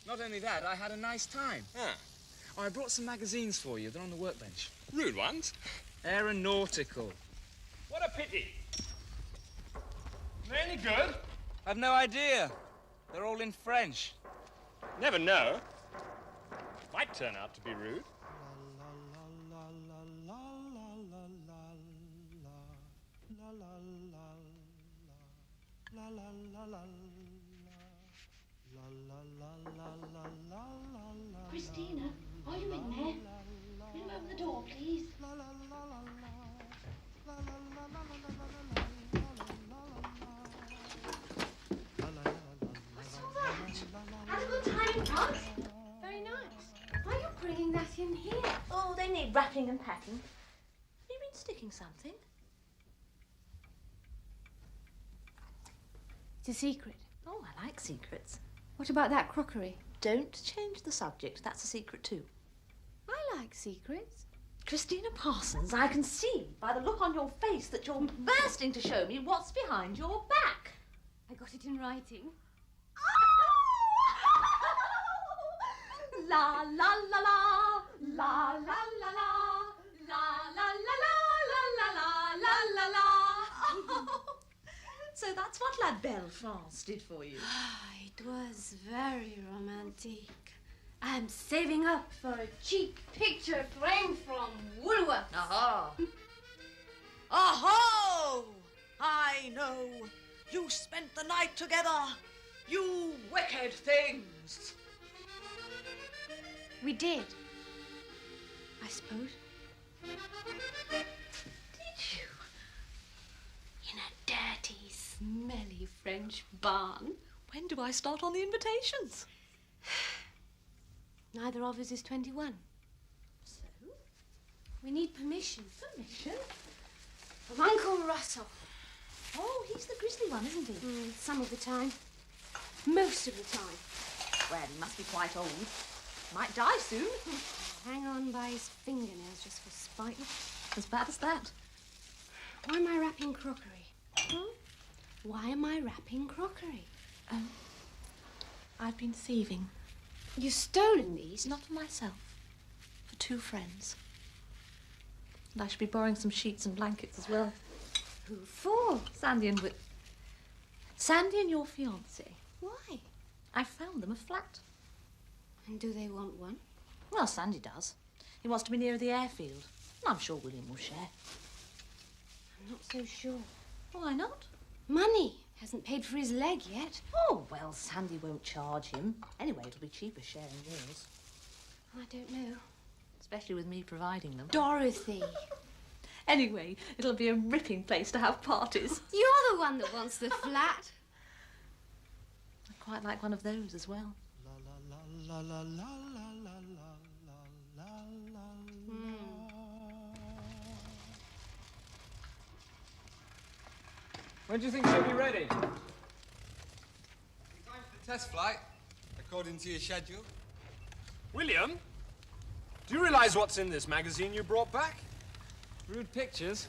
Not only that, I had a nice time. Ah. Oh, I brought some magazines for you. They're on the workbench. Rude ones. Aeronautical. What a pity. Are they any good? I've no idea. They're all in French. Never know. Might turn out to be rude. Christina, are you in there? Can you open the door, please? What's all that? Have a good time, Pug. Very nice. Why are you bringing that in here? Oh, they need wrapping and packing. Have you been sticking something? It's a secret. Oh, I like secrets. What about that crockery? Don't change the subject. That's a secret too. I like secrets. Christina Parsons, I can see by the look on your face that you're bursting to show me what's behind your back. I got it in writing. La la la la, la la la la, la la la la, la la la la la. So that's what La Belle France did for you. It was very romantic. I'm saving up for a cheap picture frame from Woolworths. Aha! Aho! I know. You spent the night together. You wicked things. We did, I suppose. Did you? In a dirty, smelly French barn. When do I start on the invitations? Neither of us is 21. So? We need permission. Permission? From Uncle Russell. Oh, he's the grizzly one, isn't he? Some of the time. Most of the time. Well, he must be quite old. Might die soon. Hang on by his fingernails just for spite. As bad as that. Why am I wrapping crockery? Why am I wrapping crockery? I've been thieving. You've stolen these? Not for myself. For two friends. And I should be borrowing some sheets and blankets as well. Who for? Sandy and Sandy and your fiancé. Why? I found them a flat. And do they want one? Well, Sandy does. He wants to be near the airfield. And I'm sure William will share. I'm not so sure. Why not? Money hasn't paid for his leg yet. Oh, well, Sandy won't charge him. Anyway, it'll be cheaper sharing yours. I don't know. Especially with me providing them. Dorothy. Anyway, it'll be a ripping place to have parties. You're the one that wants the flat. I'd quite like one of those as well. La la la la la la la la. When do you think she'll be ready? Time for the test flight, according to your schedule. William, do you realize what's in this magazine you brought back? Rude pictures?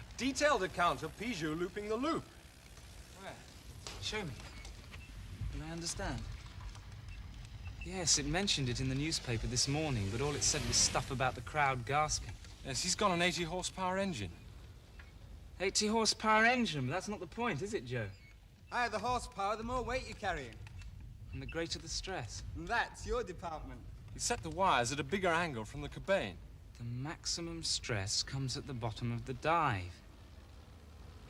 A detailed account of Peugeot looping the loop. Where? Show me. Can I understand? Yes, it mentioned it in the newspaper this morning, but all it said was stuff about the crowd gasping. Yes, he's got an 80 horsepower engine. 80 horsepower engine, but that's not the point, is it, Joe? Higher the horsepower, the more weight you're carrying. And the greater the stress. And that's your department. He set the wires at a bigger angle from the cabane. The maximum stress comes at the bottom of the dive.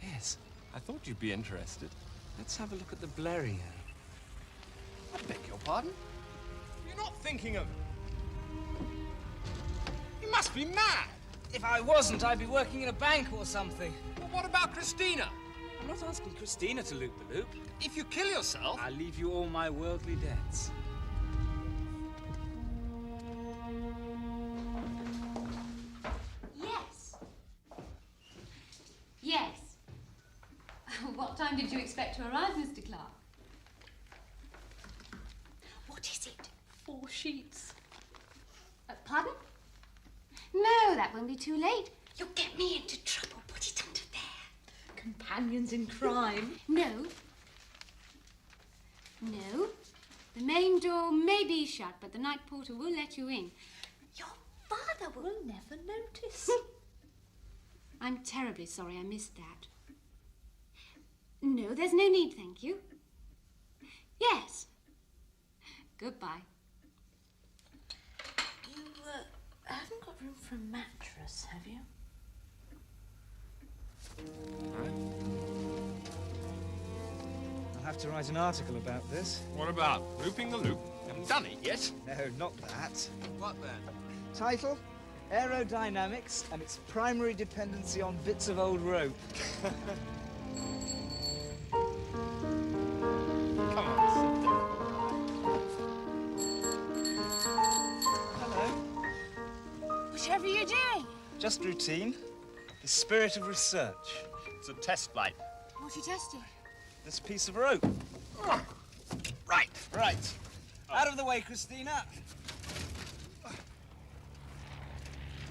Yes. I thought you'd be interested. Let's have a look at the Blériot. I beg your pardon? You're not thinking of... You must be mad! If I wasn't, I'd be working in a bank or something. Well, what about Christina? I'm not asking Christina to loop the loop. If you kill yourself... I'll leave you all my worldly debts. Yes. Yes. What time did you expect to arrive, Mr. Clark? What is it? 4 sheets. Pardon? No, that won't be too late. You'll get me into trouble. Put it under there. Companions in crime. No. No. The main door may be shut, but the night porter will let you in. Your father will never notice. I'm terribly sorry I missed that. No, there's no need, thank you. Yes. Goodbye. You haven't got room for a mattress, have you? I'll have to write an article about this. What about looping the loop? Haven't done it yet. No, not that. What then? Title, Aerodynamics and its primary dependency on bits of old rope. Come on, Hello. Whatever you're doing. Just routine. The spirit of research. it's a test flight. What are you testing? This piece of rope. Right. Right. Out of the way, Christina.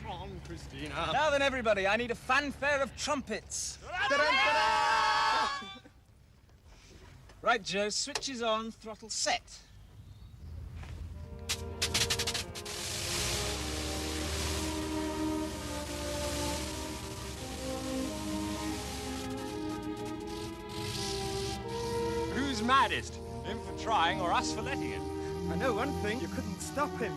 Come on, Christina. Now then, everybody, I need a fanfare of trumpets. Right, Joe, switches on, throttle set. Who's maddest? Him for trying or us for letting him? I know one thing, you couldn't stop him.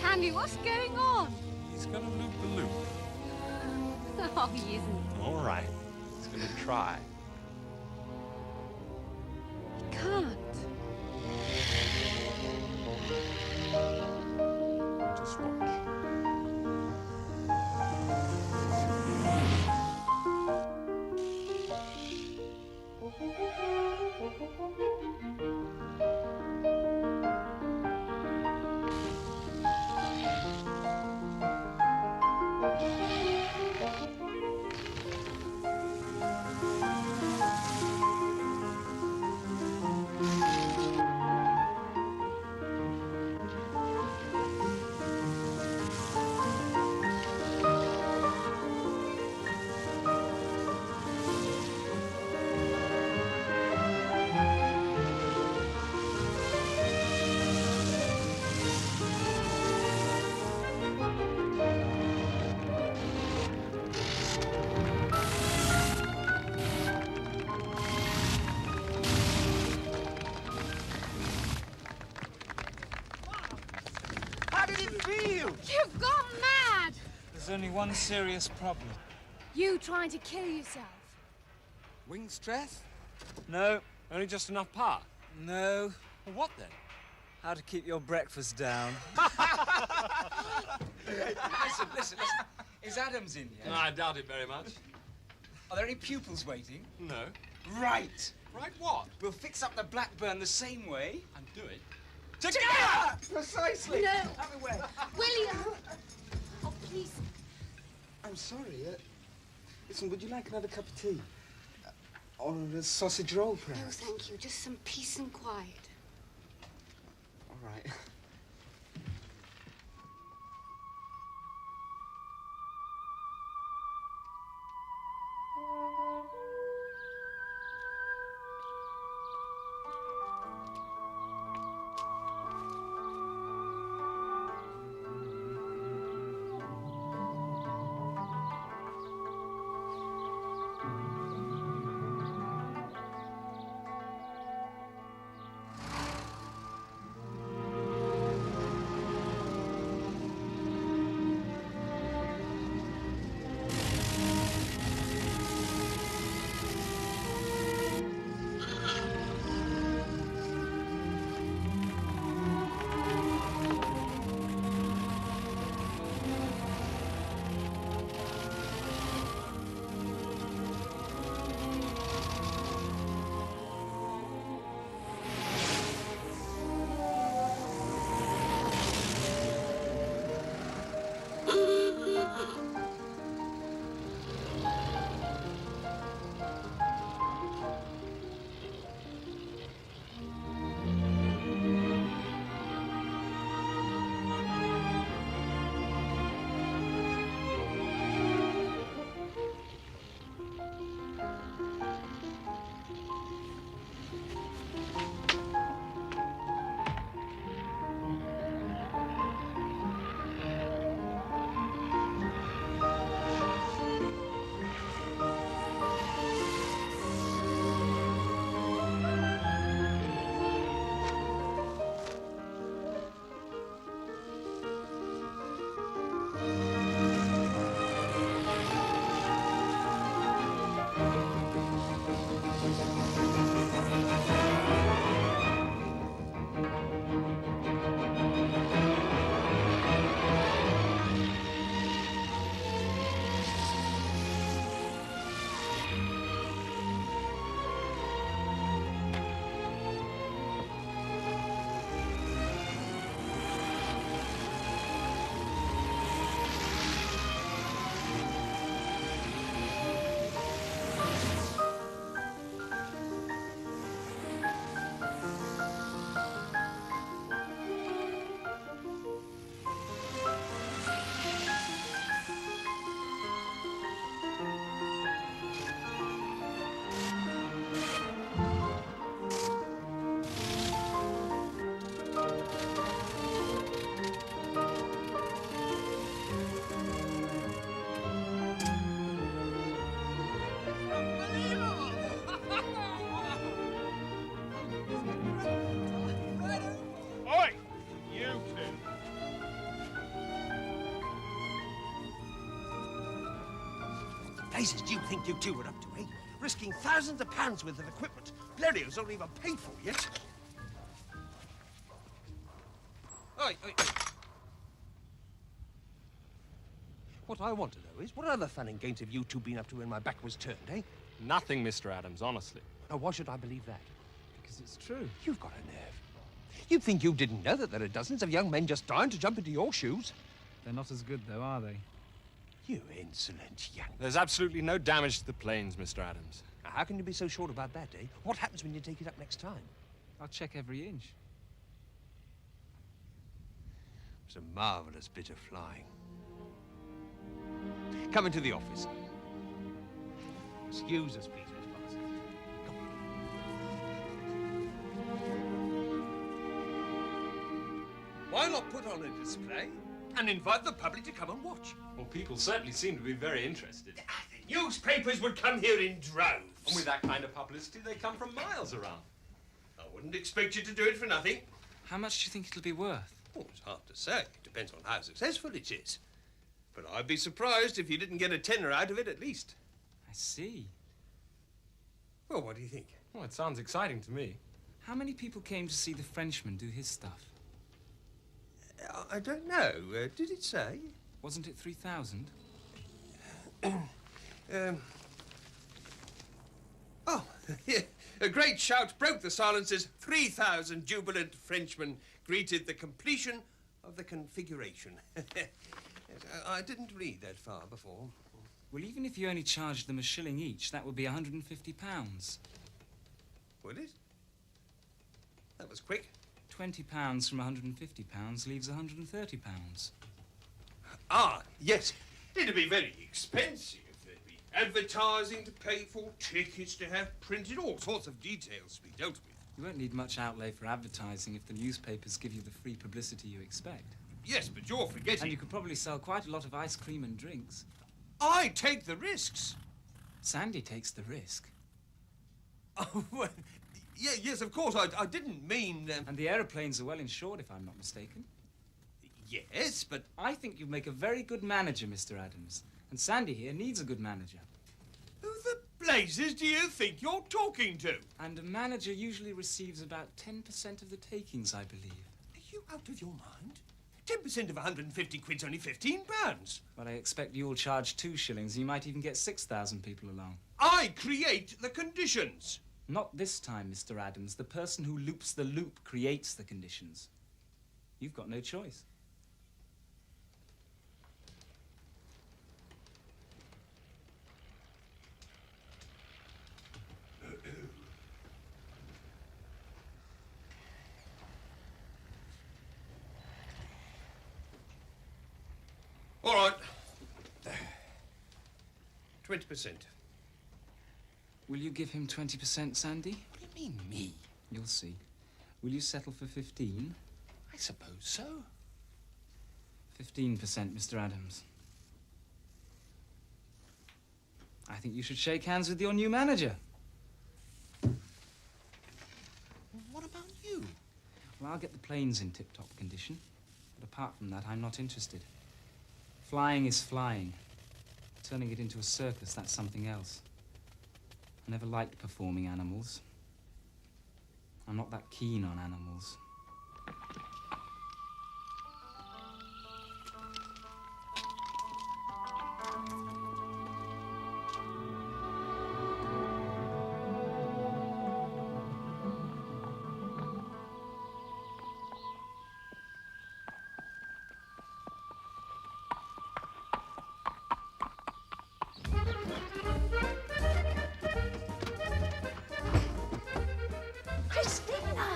Sandy, what's going on? He's gonna loop the loop. Oh, he isn't. All right. He's gonna try. He can't. Just watch. How did it feel? You've gone mad! There's only one serious problem. You trying to kill yourself. Wing stress? No, Only just enough power. no. Well, what then? How to keep your breakfast down. Listen. Is Adams in yet? No, I doubt it very much. Are there any pupils waiting? No. Right. Right what? We'll fix up the Blackburn the same way. And do it. Together! Precisely. No. Have a way. William! Oh, please. I'm sorry. Listen, would you like another cup of tea? Or a sausage roll, No, perhaps? thank you. Just some peace and quiet. All right. blazes do you think you two were up to, eh? Risking thousands of pounds worth of equipment. Blerios don't even pay for yet. Oi. What I want to know is, what other fun and games have you two been up to when my back was turned, eh? Nothing, Mr. Adams, honestly. Now, why should I believe that? Because it's true. You've got a nerve. You'd think you didn't know that there are dozens of young men just dying to jump into your shoes. They're not as good, though, are they? You insolent young... There's absolutely no damage to the planes, Mr. Adams. Now, how can you be so sure about that, eh? What happens when you take it up next time? I'll check every inch. It's a marvellous bit of flying. Come into the office. Excuse us, please, Miss Parsons. Come on. Why not put on a display and invite the public to come and watch? Well, people certainly seem to be very interested. The newspapers would come here in droves. And with that kind of publicity, they come from miles around. I wouldn't expect you to do it for nothing. How much do you think it'll be worth? Oh, it's hard to say. It depends on how successful it is. But I'd be surprised if you didn't get a tenner out of it at least. I see. Well, what do you think? Well, it sounds exciting to me. How many people came to see the Frenchman do his stuff? I don't know. Did it say? Wasn't it 3,000? Oh, a great shout broke the silence as 3,000 jubilant Frenchmen greeted the completion of the configuration. I didn't read that far before. Well, even if you only charged them a shilling each, that would be £150. Would it? That was quick. £20 from £150 leaves £130. Ah, yes. It'd be very expensive. There'd be advertising to pay for, tickets to have printed, all sorts of details to be dealt with. You won't need much outlay for advertising if the newspapers give you the free publicity you expect. Yes, but you're forgetting... And you could probably sell quite a lot of ice cream and drinks. I take the risks. Sandy takes the risk. Oh, well, yeah, yes, of course. I didn't mean... And the aeroplanes are well insured, if I'm not mistaken. Yes, but... I think you'd make a very good manager, Mr. Adams. And Sandy here needs a good manager. Who the blazes do you think you're talking to? And a manager usually receives about 10% of the takings, I believe. Are you out of your mind? 10% of 150 quid's only £15. Well, I expect you'll charge 2 shillings. You might even get 6,000 people along. I create the conditions. Not this time, Mr. Adams. The person who loops the loop creates the conditions. You've got no choice. All right. 20%. Will you give him 20%, Sandy? What do you mean, me? You'll see. Will you settle for 15? I suppose so. 15%, Mr. Adams. I think you should shake hands with your new manager. What about you? Well, I'll get the planes in tip-top condition. But apart from that, I'm not interested. Flying is flying. Turning it into a circus, that's something else. I never liked performing animals. I'm not that keen on animals. Christina!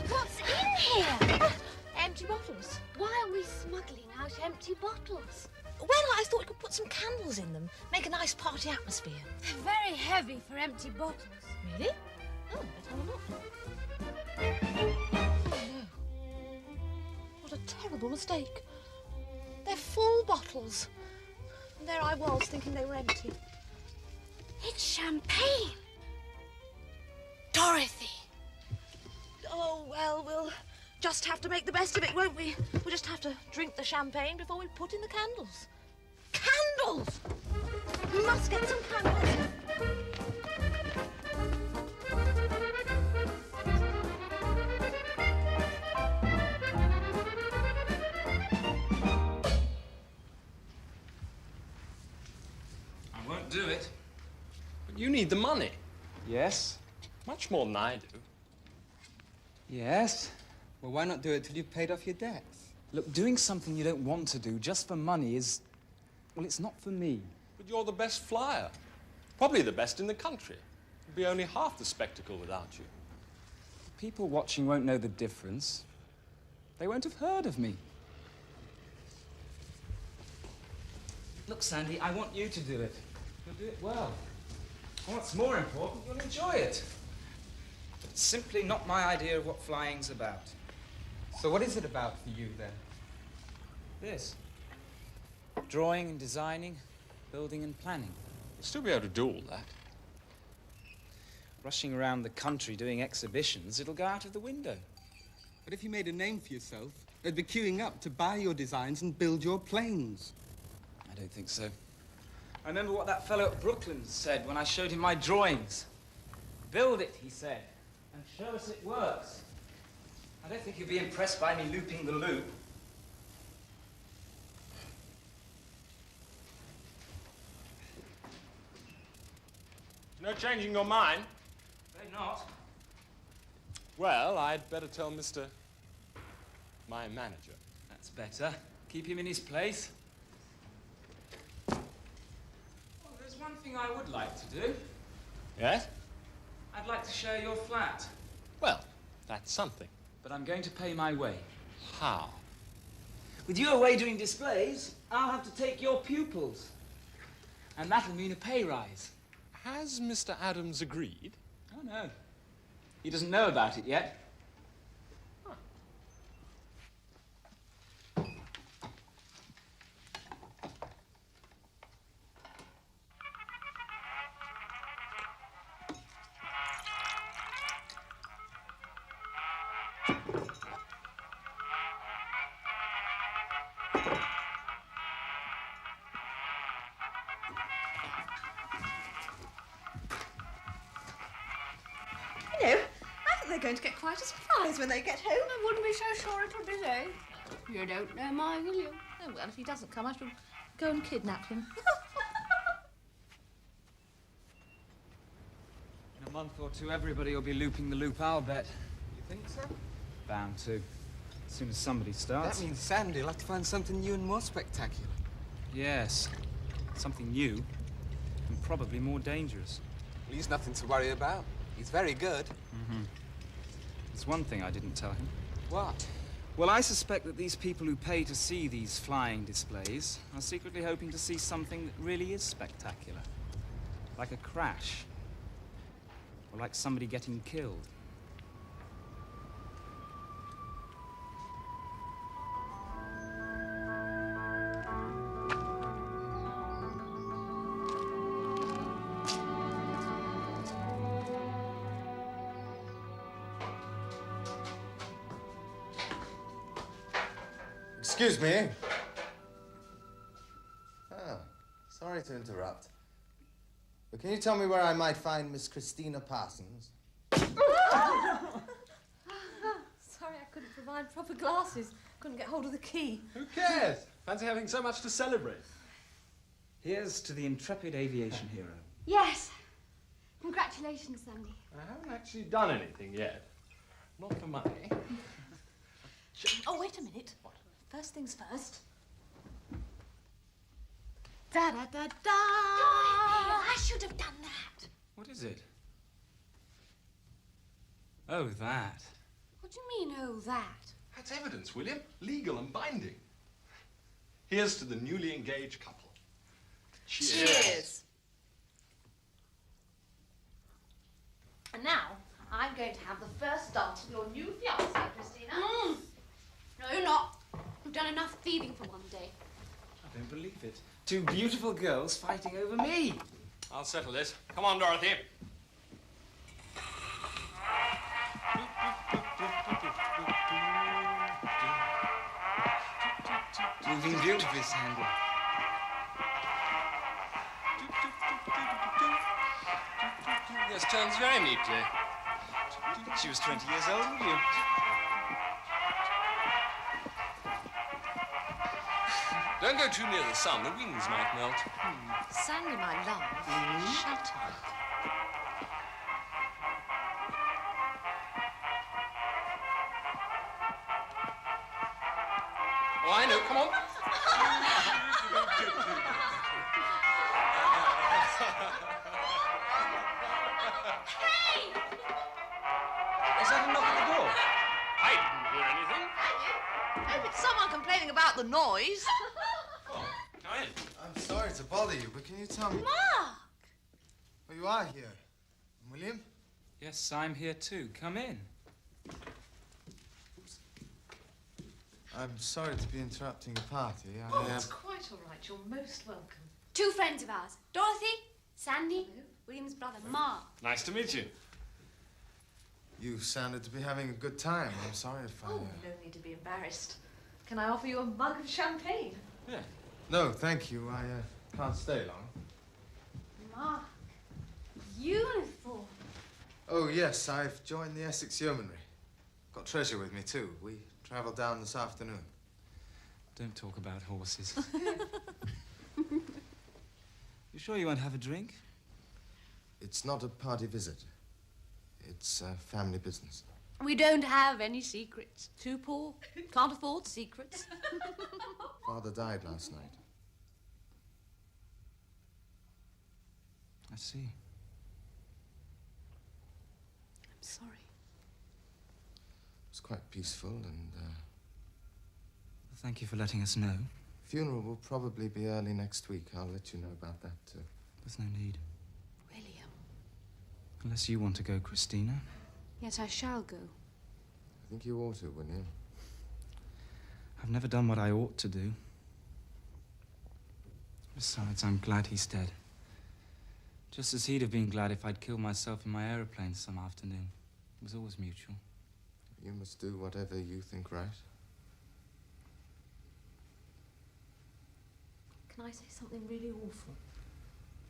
What's in here? Empty bottles. Why are we smuggling out empty bottles? Well, I thought we could put some candles in them. Make a nice party atmosphere. They're very heavy for empty bottles. Really? Oh, let's have a look. Oh, no. What a terrible mistake. They're full bottles. And there I was, thinking they were empty. It's champagne. Dorothy. Oh, well, we'll just have to make the best of it, won't we? We'll just have to drink the champagne before we put in the candles. Candles! We must get some candles. I won't do it. But you need the money. Yes? Much more than I do. Yes? Well, why not do it till you've paid off your debts? Look, doing something you don't want to do just for money is... well, it's not for me. But you're the best flyer. Probably the best in the country. It'd be only half the spectacle without you. People watching won't know the difference. They won't have heard of me. Look, Sandy, I want you to do it. You'll do it well. And what's more important, you'll enjoy it. It's simply not my idea of what flying's about. So what is it about for you, then? This. Drawing and designing, building and planning. You'll still be able to do all that. Rushing around the country doing exhibitions, it'll go out of the window. But if you made a name for yourself, they'd be queuing up to buy your designs and build your planes. I don't think so. I remember what that fellow at Brooklyn said when I showed him my drawings. Build it, he said, and show us it works. I don't think he'd be impressed by me looping the loop. No changing your mind? Afraid not. Well, I'd better tell Mr. my manager. That's better. Keep him in his place. Well, there's one thing I would like to do. Yes? I'd like to share your flat. Well, that's something. But I'm going to pay my way. How? With you away doing displays, I'll have to take your pupils. And that'll mean a pay rise. Has Mr. Adams agreed? Oh, no. He doesn't know about it yet. You know, I think they're going to get quite a surprise when they get home. I wouldn't be so sure it'll be there. You don't know my William. Oh, well, if he doesn't come, I shall go and kidnap him. In a month or two, everybody will be looping the loop, I'll bet. You think so? Bound to. As soon as somebody starts. That means Sandy'll have to find something new and more spectacular. Yes. Something new. And probably more dangerous. Well, he's nothing to worry about. He's very good. Mm-hmm. There's one thing I didn't tell him. What? Well, I suspect that these people who pay to see these flying displays are secretly hoping to see something that really is spectacular. Like a crash. Or like somebody getting killed. Excuse me. Oh, sorry to interrupt. But can you tell me where I might find Miss Christina Parsons? Sorry, I couldn't provide proper glasses. Couldn't get hold of the key. Who cares? Fancy having so much to celebrate. Here's to the intrepid aviation hero. Yes. Congratulations, Sandy. I haven't actually done anything yet. Not for money. Oh, wait a minute. What? First things first. Da-da-da-da! I should have done that. What is it? Oh, that. What do you mean, oh, that? That's evidence, William. Legal and binding. Here's to the newly engaged couple. Cheers. And now, I'm going to have the first dance with your new fiancé, Christina. No, you're not. You've done enough thieving for one day. I don't believe it. Two beautiful girls fighting over me. I'll settle this. Come on, Dorothy. Moving beautifully, Sandy. This turns very neatly. She was 20 years old, would you? Don't go too near the sun. The wings might melt. Sandy, my love, shut up. Oh, I know. Come on. Hey! Is that a knock at the door? I didn't hear anything. Oh, it's someone complaining about the noise. Come in. I'm sorry to bother you, but can you tell me... Mark! Oh, you are here. William? Yes, I'm here too. Come in. I'm sorry to be interrupting the party. Oh, it's quite all right. You're most welcome. Two friends of ours. Dorothy, Sandy, William's brother, Mark. Nice to meet you. You sounded to be having a good time. I'm sorry if I... Oh, no need to be embarrassed. Can I offer you a mug of champagne? Yeah. No, thank you. I can't stay long. Mark, uniform. Oh, yes, I've joined the Essex Yeomanry. Got Treasure with me, too. We travelled down this afternoon. Don't talk about horses. You sure you won't have a drink? It's not a party visit. It's family business. We don't have any secrets. Too poor. Can't afford secrets. Father died last night. I see. I'm sorry. It was quite peaceful and... Thank you for letting us know. Funeral will probably be early next week. I'll let you know about that, too. There's no need. William. Unless you want to go, Christina. Yes, I shall go. I think you ought to, William. I've never done what I ought to do. Besides, I'm glad he's dead. Just as he'd have been glad if I'd killed myself in my aeroplane some afternoon. It was always mutual. You must do whatever you think right. Can I say something really awful?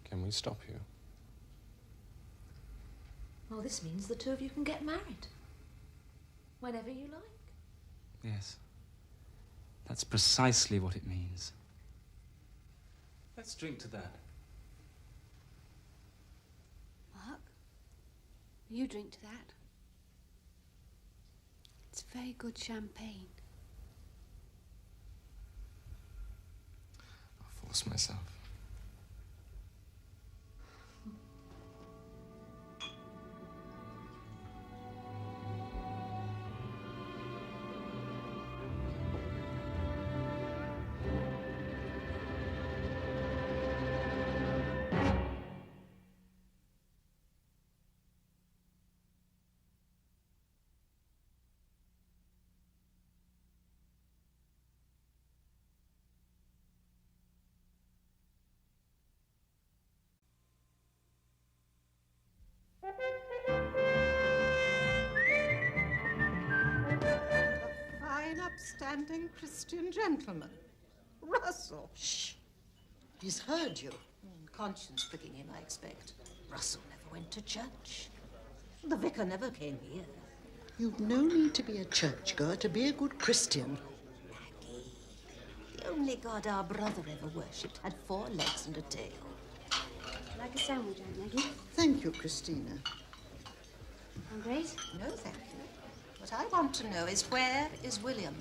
Can we stop you? Well, this means the two of you can get married. Whenever you like. Yes. That's precisely what it means. Let's drink to that. Mark, you drink to that. It's very good champagne. I'll force myself. Upstanding Christian gentleman. Russell. Shh. He's heard you. Conscience pricking him, I expect. Russell never went to church. The vicar never came here. You've no need to be a churchgoer to be a good Christian. Maggie, the only God our brother ever worshipped had 4 legs and a tail. Like a sandwich, Aunt Maggie? Thank you, Christina. I'm great. No, thank you. What I want to know is, where is William?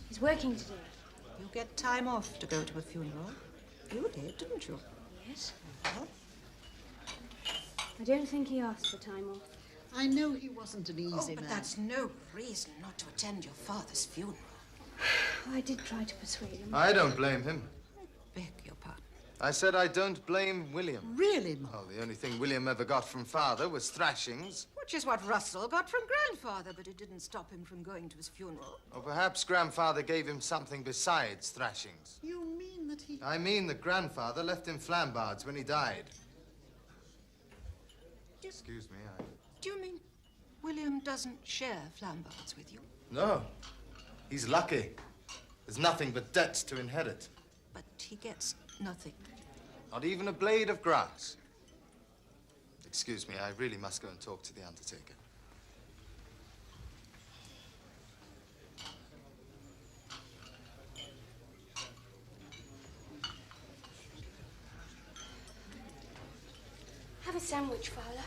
He's working today. You get time off to go to a funeral. You did, didn't you? Yes. Well, I don't think he asked for time off. I know he wasn't an easy but man. that's no reason not to attend your father's funeral. I did try to persuade him. I don't blame him. Beg your pardon. I said I don't blame William. Really, Mark? Oh, the only thing William ever got from Father was thrashings. Which is what Russell got from Grandfather, but it didn't stop him from going to his funeral. Or perhaps Grandfather gave him something besides thrashings. You mean that he... I mean that Grandfather left him Flambards when he died. Excuse me, Do you mean William doesn't share Flambards with you? No. He's lucky. There's nothing but debts to inherit. But he gets nothing. Not even a blade of grass. Excuse me, I really must go and talk to the undertaker. Have a sandwich, Fowler.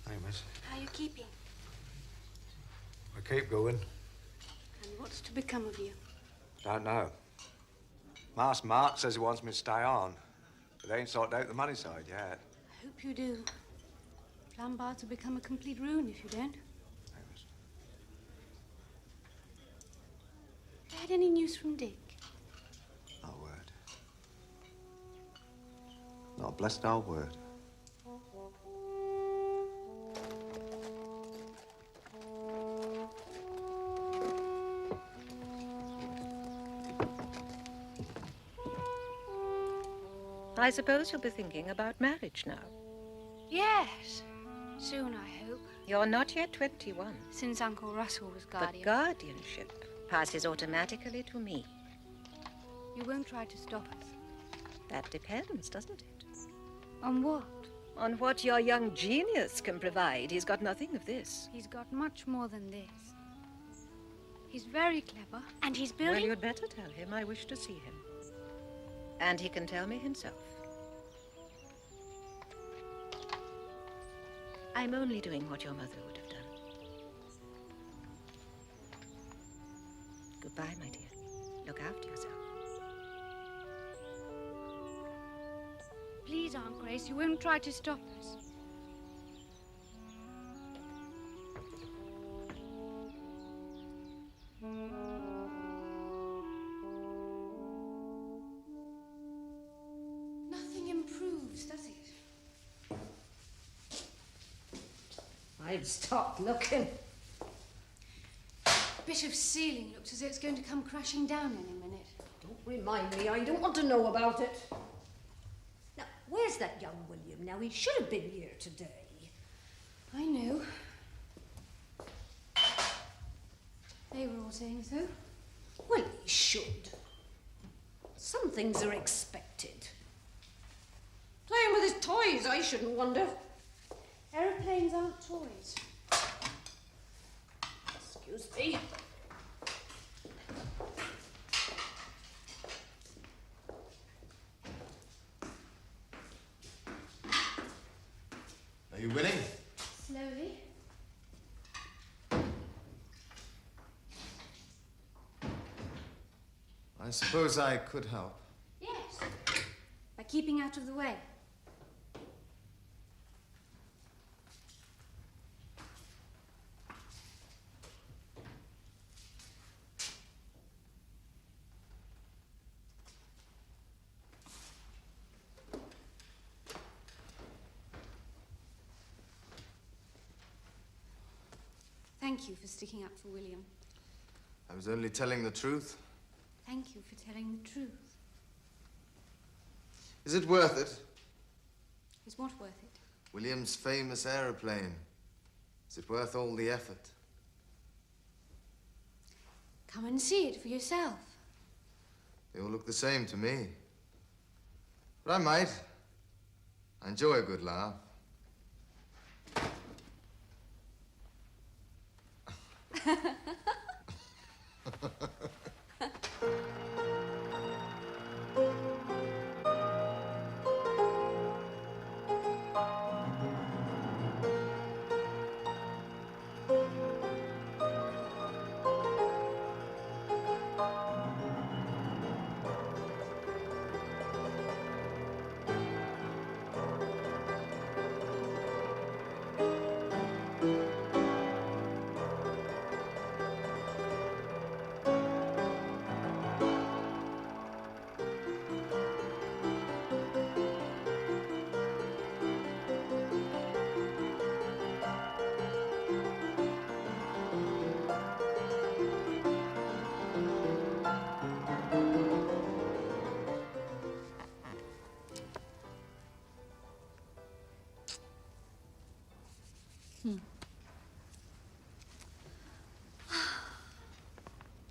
Hey, miss. How are you keeping? I keep going. And what's to become of you? Don't know. Master Mark says he wants me to stay on, but they ain't sorted out the money side yet. I hope you do. Flambards will become a complete ruin if you don't. Hey, miss. Have you had any news from Dick? Not a word. Not a blessed old word. I suppose you'll be thinking about marriage now. Yes. Soon, I hope. You're not yet 21. Since Uncle Russell was But guardian. guardianship passes automatically to me. You won't try to stop us. That depends, doesn't it? On what? On what your young genius can provide. He's got nothing of this. He's got much more than this. He's very clever, and he's Well, building... you'd better tell him I wish to see him. And he can tell me himself. I'm only doing what your mother would have done. Goodbye, my dear. Look after yourself. Please, Aunt Grace, you won't try to stop us. Nothing improves, does it? I've stopped looking. Bit of ceiling looks as though it's going to come crashing down any minute. Don't remind me. I don't want to know about it. Now, where's that young William now? He should have been here today. I know. They were all saying so. Well, he should. Some things are expected. Playing with his toys, I shouldn't wonder. Aeroplanes aren't toys. Excuse me. Are you winning? Slowly. I suppose I could help. Yes. By keeping out of the way. Thank you for sticking up for William. I was only telling the truth. Thank you for telling the truth. Is it worth it? Is what worth it? William's famous aeroplane. Is it worth all the effort? Come and see it for yourself. They all look the same to me. But I might. I enjoy a good laugh.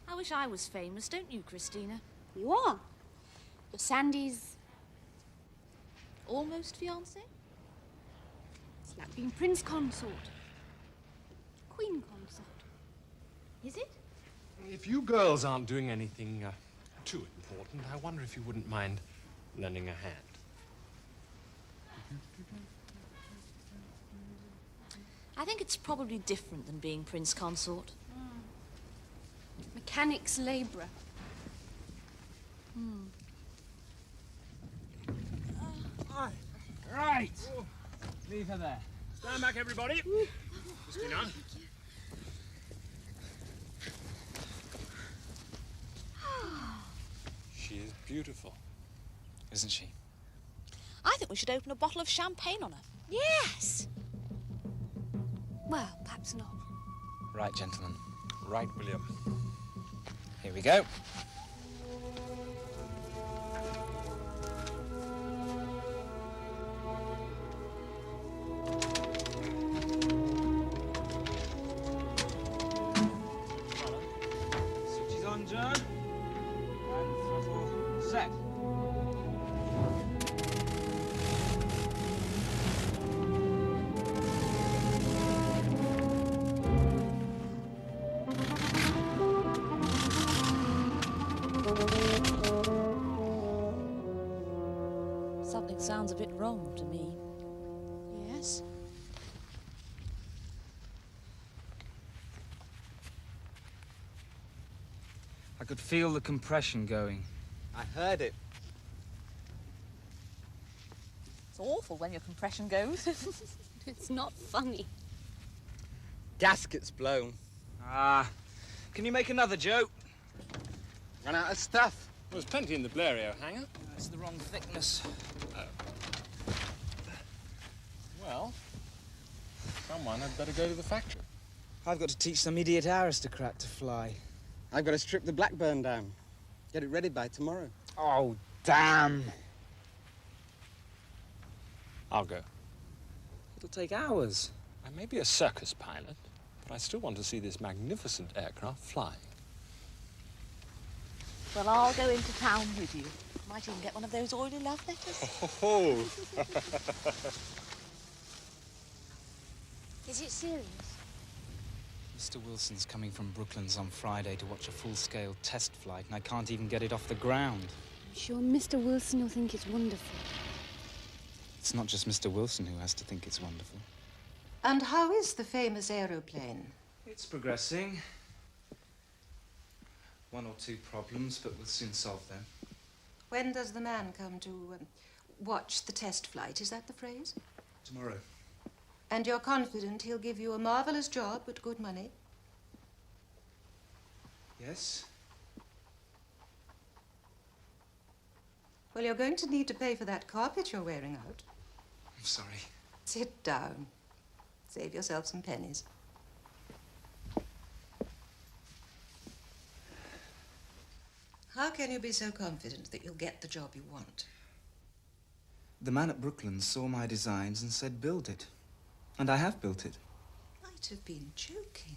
I wish I was famous, don't you, Christina? You are. Your Sandy's almost fiancé? It's like being prince consort. Queen consort. Is it? If you girls aren't doing anything too important, I wonder if you wouldn't mind lending a hand. I think it's probably different than being prince consort. Mechanic's labourer. Right. Leave her there. Stand back, everybody. Christina. She is beautiful. Isn't she? I think we should open a bottle of champagne on her. Yes! Well, perhaps not. Right, gentlemen. Right, William. Here we go. Switches on, John. And throttle set. Something sounds a bit wrong to me. Yes. I could feel the compression going. I heard it. It's awful when your compression goes. It's not funny. Gasket's blown. Ah, can you make another joke? Run out of stuff. There's plenty in the Blériot hangar. It's the wrong thickness. Well, someone had better go to the factory. I've got to teach some idiot aristocrat to fly. I've got to strip the Blackburn down. Get it ready by tomorrow. Oh, damn. I'll go. It'll take hours. I may be a circus pilot, but I still want to see this magnificent aircraft flying. Well, I'll go into town with you. Might even get one of those oily love letters. Oh! Is it serious? Mr. Wilson's coming from Brooklands on Friday to watch a full-scale test flight, and I can't even get it off the ground. I'm sure Mr. Wilson will think it's wonderful. It's not just Mr. Wilson who has to think it's wonderful. And how is the famous aeroplane? It's progressing. One or two problems, but we'll soon solve them. When does the man come to watch the test flight? Is that the phrase? Tomorrow. And you're confident he'll give you a marvelous job at good money? Yes? Well, you're going to need to pay for that carpet you're wearing out. I'm sorry. Sit down. Save yourself some pennies. How can you be so confident that you'll get the job you want? The man at Brooklands saw my designs and said build it. And I have built it. Might have been joking.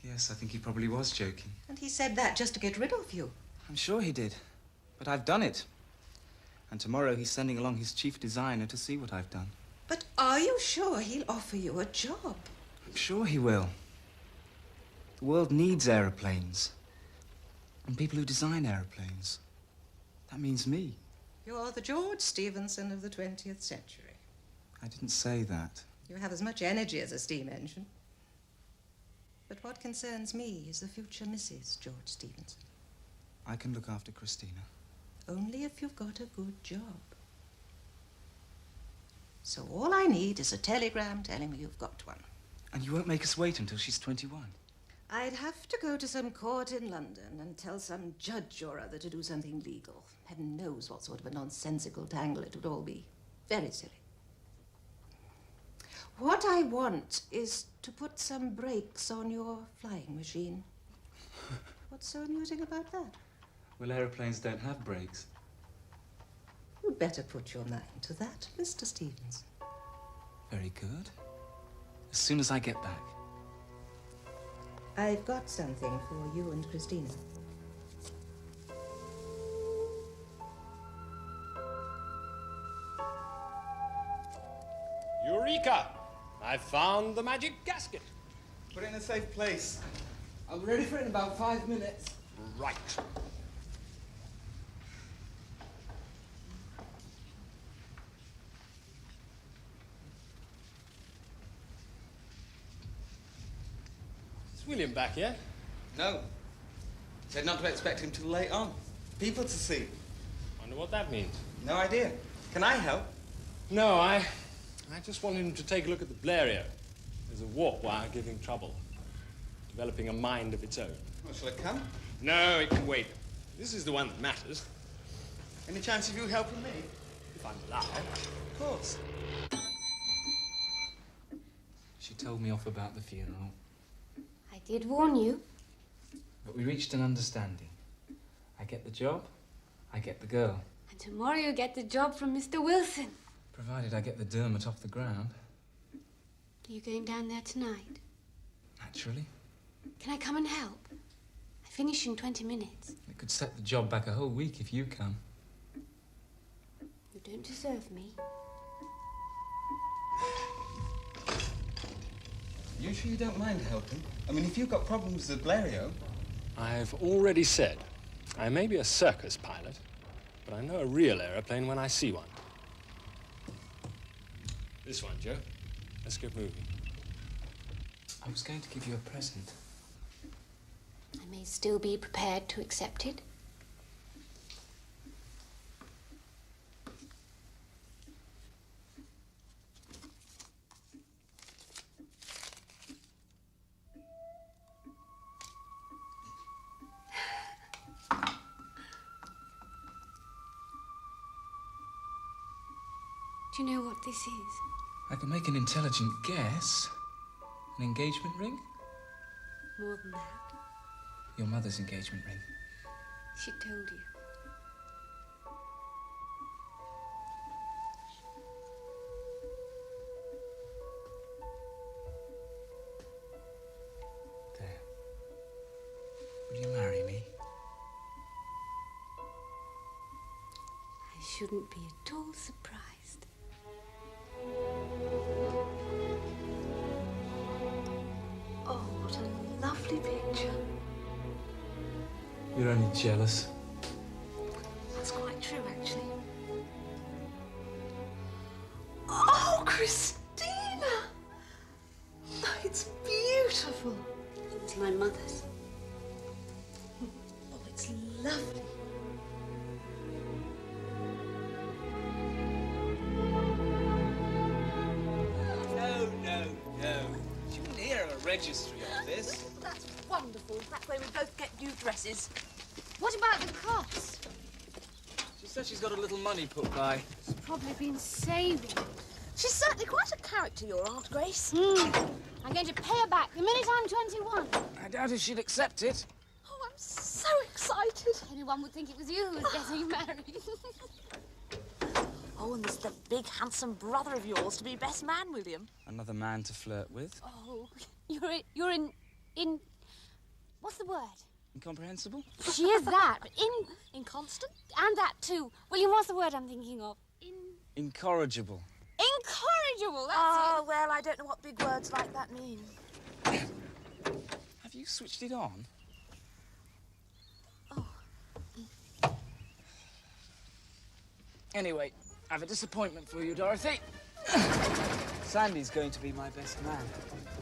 Yes, I think he probably was joking. And he said that just to get rid of you. I'm sure he did. But I've done it. And tomorrow he's sending along his chief designer to see what I've done. But are you sure he'll offer you a job? I'm sure he will. The world needs aeroplanes. And people who design aeroplanes. That means me. You're the George Stephenson of the 20th century. I didn't say that. You have as much energy as a steam engine. But what concerns me is the future Mrs. George Stephenson. I can look after Christina. Only if you've got a good job. So all I need is a telegram telling me you've got one. And you won't make us wait until she's 21. I'd have to go to some court in London and tell some judge or other to do something legal. Heaven knows what sort of a nonsensical tangle it would all be. Very silly. What I want is to put some brakes on your flying machine. What's so amusing about that? Well, aeroplanes don't have brakes. You'd better put your mind to that, Mr. Stevens. Very good. As soon as I get back. I've got something for you and Christina. Eureka! I found the magic gasket. Put it in a safe place. I'll be ready for it in about 5 minutes. Right. Is William back yet? No. Said not to expect him till late on. People to see. Wonder what that means. No idea. Can I help? No, I just wanted him to take a look at the Blériot. There's a warp wire giving trouble. Developing a mind of its own. Well, shall it come? No, it can wait. This is the one that matters. Any chance of you helping me? If I'm allowed. Of course. She told me off about the funeral, I did warn you. but we reached an understanding. I get the job, I get the girl. And tomorrow you get the job from Mr. Wilson. Provided I get the Dermot off the ground. Are you going down there tonight? Naturally. Can I come and help? I finish in 20 minutes. It could set the job back a whole week if you come. You don't deserve me. You sure you don't mind helping? I mean, if you've got problems with the Blériot... I've already said I may be a circus pilot, but I know a real aeroplane when I see one. This one, Joe. Let's get moving. I was going to give you a present. I may still be prepared to accept it. Do you know what this is? I can make an intelligent guess. An engagement ring? More than that. Your mother's engagement ring. She told you. There. Will you marry me? I shouldn't be at all surprised. Oh, what a lovely picture. You're only jealous. That's quite true, actually. Oh, Christina! Oh, it's beautiful. It's my mother's. Oh, it's lovely. No. She wouldn't hear of a registry of this. That's wonderful. That way we both get new dresses. What about the cross? She said she's got a little money put by. She's probably been saving. She's certainly quite a character, your Aunt Grace. I'm going to pay her back the minute I'm 21. I doubt if she'd accept it. Oh, I'm so excited. Anyone would think it was you who was getting married. Oh, and there's the big, handsome brother of yours to be best man, William. Another man to flirt with. Oh, you're in... What's the word? Incomprehensible? She is that, but inconstant? And that too. William, what's the word I'm thinking of? Incorrigible. Incorrigible, that's Oh, well, I don't know what big words like that mean. Have you switched it on? Oh. Anyway, I have a disappointment for you, Dorothy. Sandy's going to be my best man.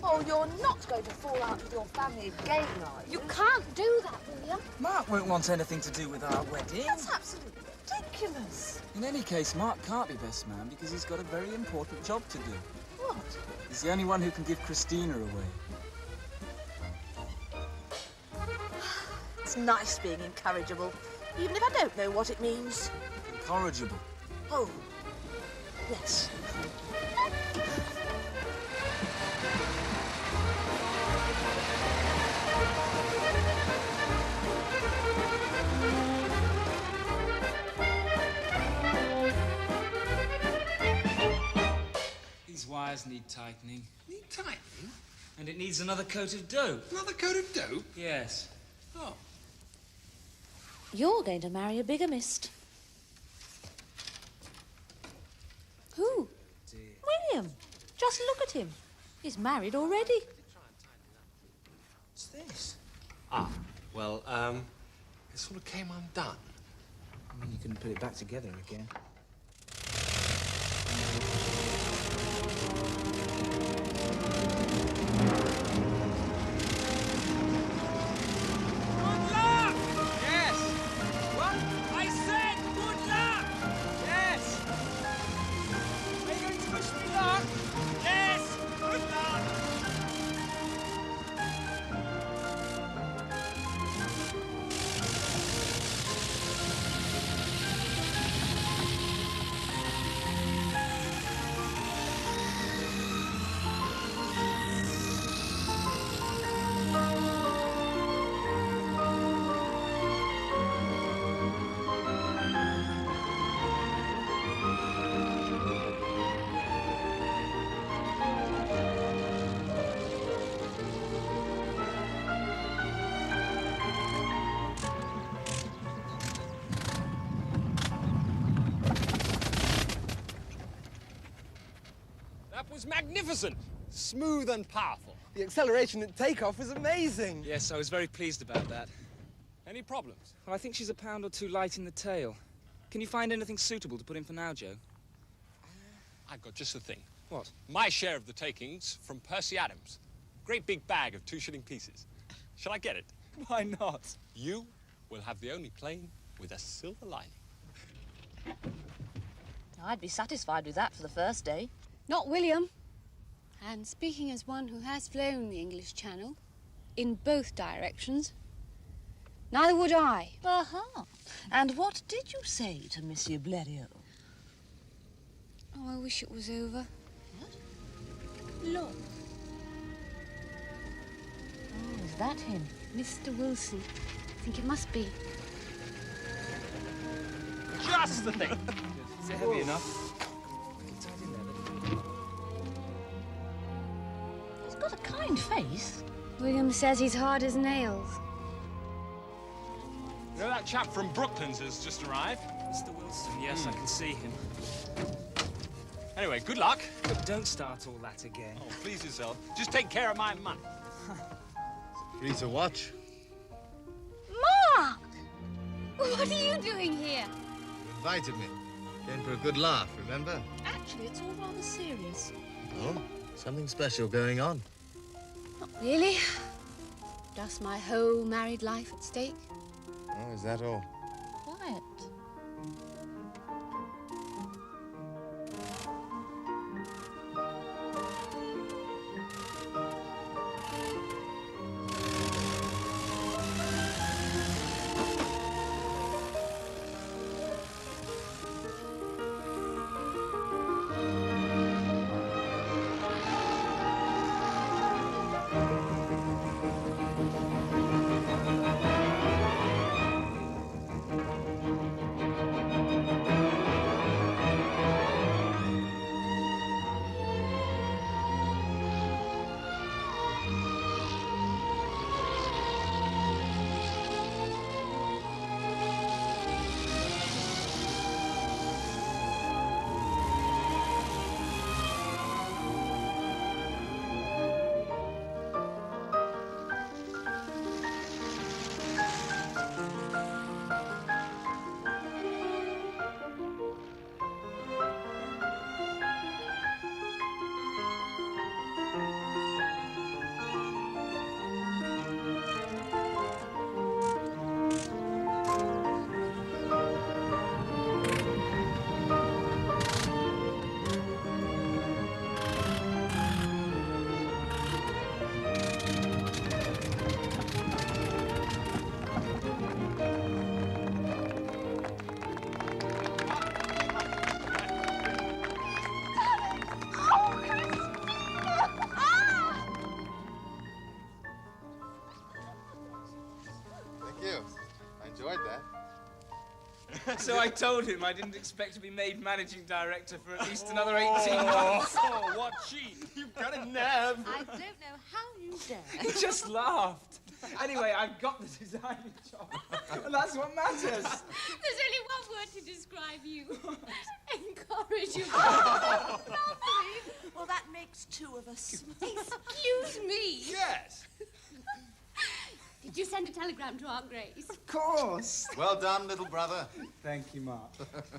Oh, you're not going to fall out with your family again, are you? You can't do that, William. Mark won't want anything to do with our wedding. That's absolutely ridiculous. In any case, Mark can't be best man because he's got a very important job to do. What? He's the only one who can give Christina away. It's nice being incorrigible, even if I don't know what it means. Incorrigible. Oh, yes. These wires need tightening. Need tightening? And it needs another coat of dope. Another coat of dope? Yes. Oh. You're going to marry a bigamist. Who? Dear. William. Just look at him. He's married already. What's this? Ah, well, it sort of came undone. I mean, you couldn't put it back together again. Good luck! Yes! What? I said good luck! Yes! Are you going to wish me luck? Yes! Good luck! That was magnificent. Smooth and powerful. The acceleration at takeoff was amazing. Yes, I was very pleased about that. Any problems? Well, I think she's a pound or two light in the tail. Can you find anything suitable to put in for now, Joe? I've got just the thing. What? My share of the takings from Percy Adams. Great big bag of 2-shilling pieces. Shall I get it? Why not? You will have the only plane with a silver lining. I'd be satisfied with that for the first day. Not William. And speaking as one who has flown the English Channel, in both directions, neither would I. Aha. And what did you say to Monsieur Blériot? Oh, I wish it was over. Look. Oh, is that him? Mr. Wilson. I think it must be. Just the thing. Is it heavy enough? He's got a kind face. William says he's hard as nails. You know that chap from Brooklands has just arrived? Mr. Wilson, yes, I can see him. Anyway, good luck. But don't start all that again. Oh, please yourself. Just take care of my money. Free to watch. Mark! What are you doing here? You invited me. Came for a good laugh, remember? Actually, it's all rather serious. Oh, something special going on. Not really. Just my whole married life at stake. Oh, is that all? Quiet. So I told him I didn't expect to be made managing director for at least another 18 months. Oh, what cheek! You've got a nerve. I don't know how you dare. He just laughed. Anyway, I've got the design job, and that's what matters. There's only one word to describe you. Incorrigible. Well, that makes two of us. Excuse me. Yes. Did you send a telegram to Aunt Grace? Of course. Well done, little brother. Thank you, Mark.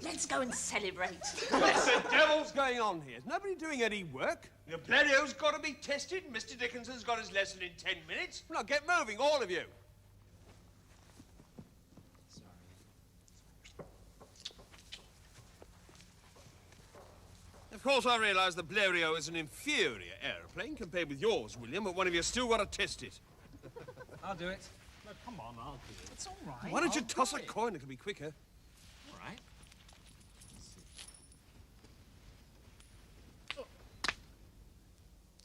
Let's go and celebrate. What the devil's going on here? Is nobody doing any work? The Blerio's got to be tested. Mr. Dickinson's got his lesson in 10 minutes. Now, get moving, all of you. Of course, I realise the Blériot is an inferior aeroplane compared with yours, William, but one of you still got to test it. I'll do it. No, come on, I'll do it. It's all right. Why don't you toss a coin? It'll be quicker. All right.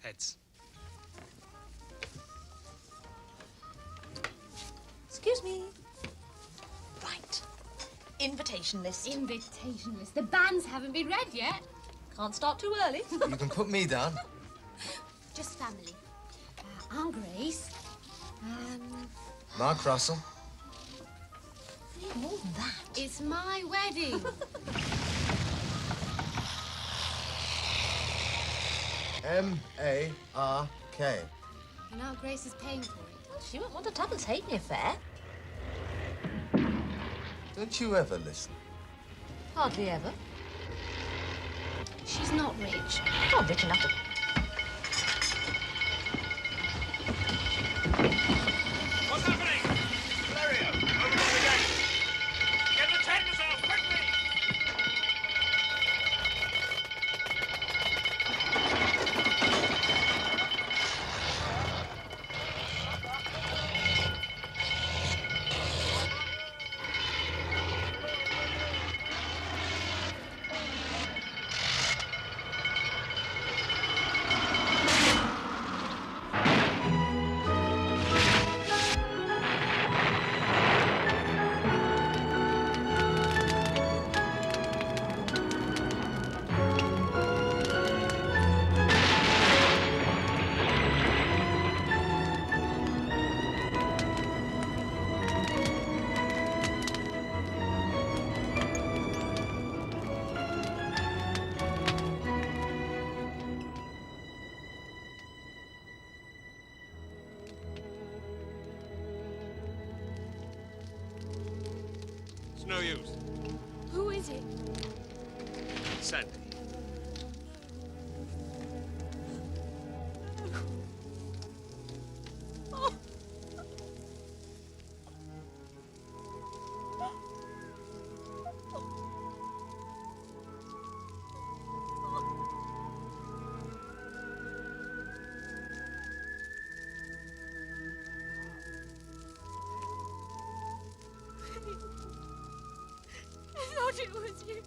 Heads. Excuse me. Right. Invitation list. Invitation list. The bands haven't been read yet. Can't start too early. You can put me down. Just family. Aunt Grace. Mark Russell. More than that. It's my wedding. M-A-R-K. And Aunt Grace is paying for it. Well, she won't want a tuppence halfpenny affair. Don't you ever listen? Hardly ever. She's not rich. Not rich enough to... What's happening? Valerio, open up the gate. Get the tenders out, quickly! It's no use. Who is it? Sandy. I thought it was you.